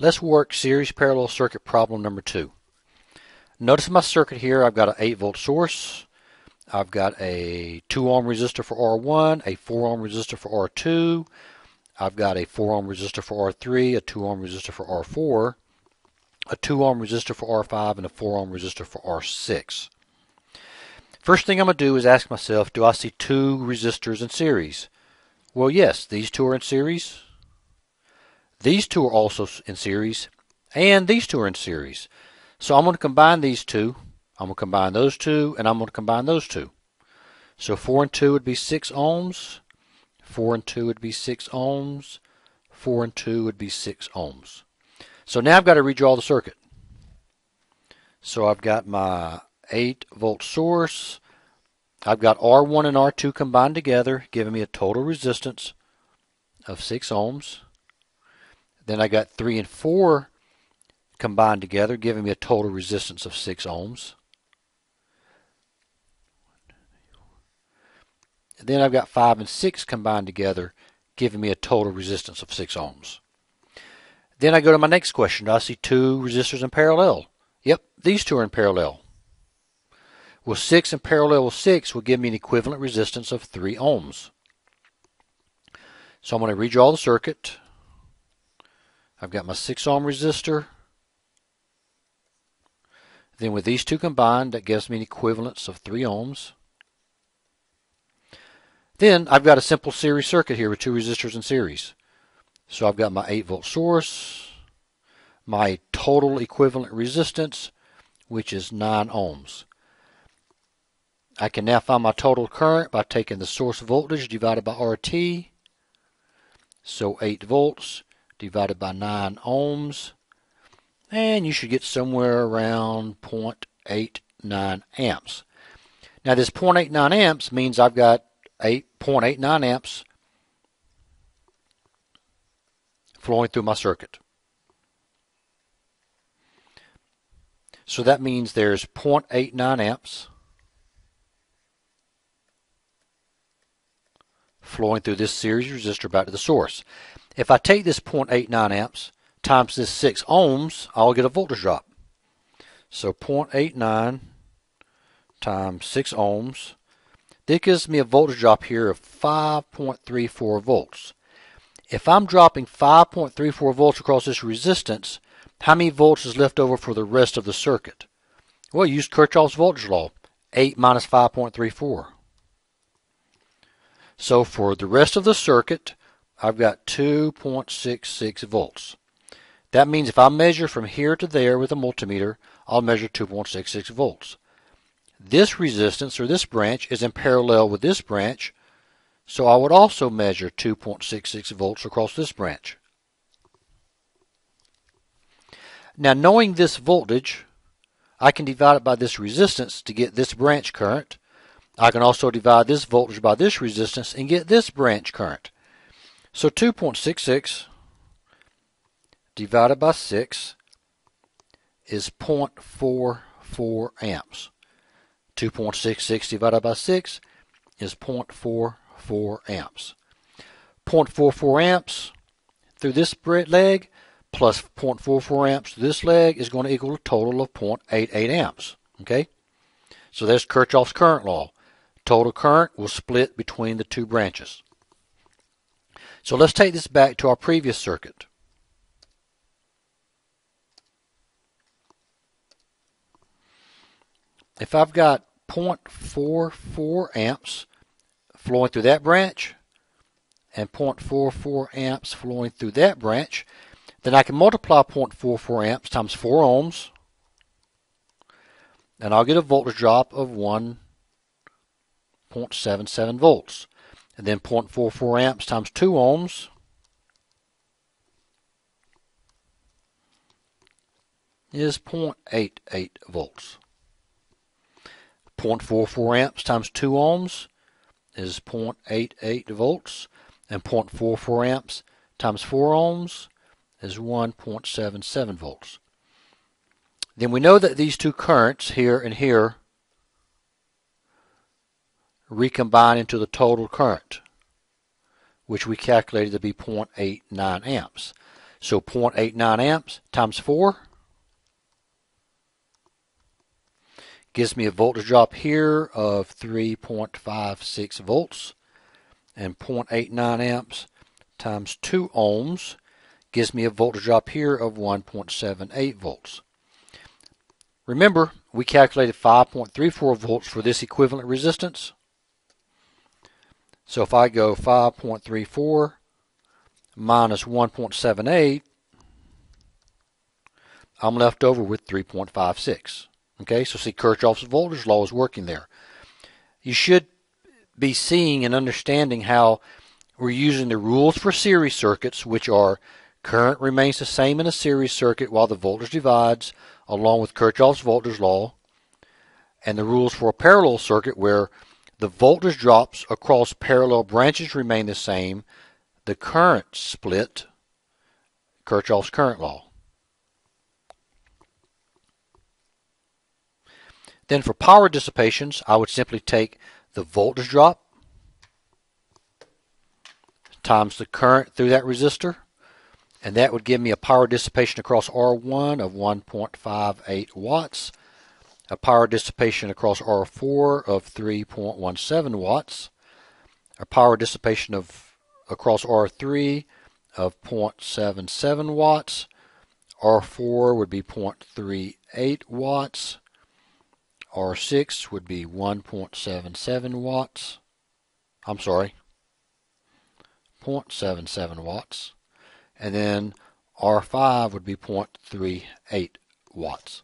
Let's work series parallel circuit problem number 2. Notice my circuit here, I've got an 8-volt source. I've got a 2 ohm resistor for R1, a 4 ohm resistor for R2. I've got a 4 ohm resistor for R3, a 2 ohm resistor for R4, a 2 ohm resistor for R5, and a 4 ohm resistor for R6. First thing I'm going to do is ask myself, do I see 2 resistors in series? Well, yes, these 2 are in series. These 2 are also in series, and these 2 are in series. So I'm going to combine these 2. I'm going to combine those 2, and I'm going to combine those 2. So 4 and 2 would be 6 ohms. 4 and 2 would be 6 ohms. 4 and 2 would be 6 ohms. So now I've got to redraw the circuit. So I've got my 8-volt source. I've got R1 and R2 combined together, giving me a total resistance of 6 ohms. Then I got 3 and 4 combined together, giving me a total resistance of 6 ohms. Then I've got 5 and 6 combined together, giving me a total resistance of 6 ohms. Then I go to my next question. Do I see 2 resistors in parallel? Yep, these 2 are in parallel. Well, 6 in parallel with 6 will give me an equivalent resistance of 3 ohms. So I'm going to redraw the circuit. I've got my 6 ohm resistor. Then with these 2 combined, that gives me an equivalence of 3 ohms. Then I've got a simple series circuit here with 2 resistors in series. So I've got my 8-volt source, my total equivalent resistance, which is 9 ohms. I can now find my total current by taking the source voltage divided by RT. So 8 volts divided by 9 ohms. And you should get somewhere around 0.89 amps. Now this 0.89 amps means I've got 0.89 amps flowing through my circuit. So that means there's 0.89 amps flowing through this series resistor back to the source. If I take this 0.89 amps times this 6 ohms, I'll get a voltage drop. So 0.89 times 6 ohms, that gives me a voltage drop here of 5.34 volts. If I'm dropping 5.34 volts across this resistance, how many volts is left over for the rest of the circuit? Well, use Kirchhoff's voltage law, 8 minus 5.34. So for the rest of the circuit, I've got 2.66 volts. That means if I measure from here to there with a multimeter, I'll measure 2.66 volts. This resistance, or this branch, is in parallel with this branch, so I would also measure 2.66 volts across this branch. Now, knowing this voltage, I can divide it by this resistance to get this branch current. I can also divide this voltage by this resistance and get this branch current. So 2.66 divided by 6 is 0.44 amps. 2.66 divided by 6 is 0.44 amps. 0.44 amps through this leg plus 0.44 amps through this leg is going to equal a total of 0.88 amps. Okay? So there's Kirchhoff's current law. Total current will split between the 2 branches. So let's take this back to our previous circuit. If I've got 0.44 amps flowing through that branch and 0.44 amps flowing through that branch, then I can multiply 0.44 amps times 4 ohms, and I'll get a voltage drop of 1.77 volts. And then 0.44 amps times 2 ohms is 0.88 volts. 0.44 amps times 2 ohms is 0.88 volts, and 0.44 amps times 4 ohms is 1.77 volts. Then we know that these 2 currents here and here recombine into the total current, which we calculated to be 0.89 amps. So 0.89 amps times 4 gives me a voltage drop here of 3.56 volts. And 0.89 amps times 2 ohms gives me a voltage drop here of 1.78 volts. Remember, we calculated 5.34 volts for this equivalent resistance. So if I go 5.34 minus 1.78, I'm left over with 3.56. Okay, so see, Kirchhoff's voltage law is working there. You should be seeing and understanding how we're using the rules for series circuits, which are current remains the same in a series circuit while the voltage divides, along with Kirchhoff's voltage law, and the rules for a parallel circuit where the voltage drops across parallel branches remain the same, the current split, Kirchhoff's current law. Then for power dissipations, I would simply take the voltage drop times the current through that resistor, and that would give me a power dissipation across R1 of 1.58 watts, a power dissipation across R4 of 3.17 watts, a power dissipation across R3 of 0.77 watts, R4 would be 0.38 watts, R6 would be 1.77 watts. I'm sorry, 0.77 watts. And then R5 would be 0.38 watts.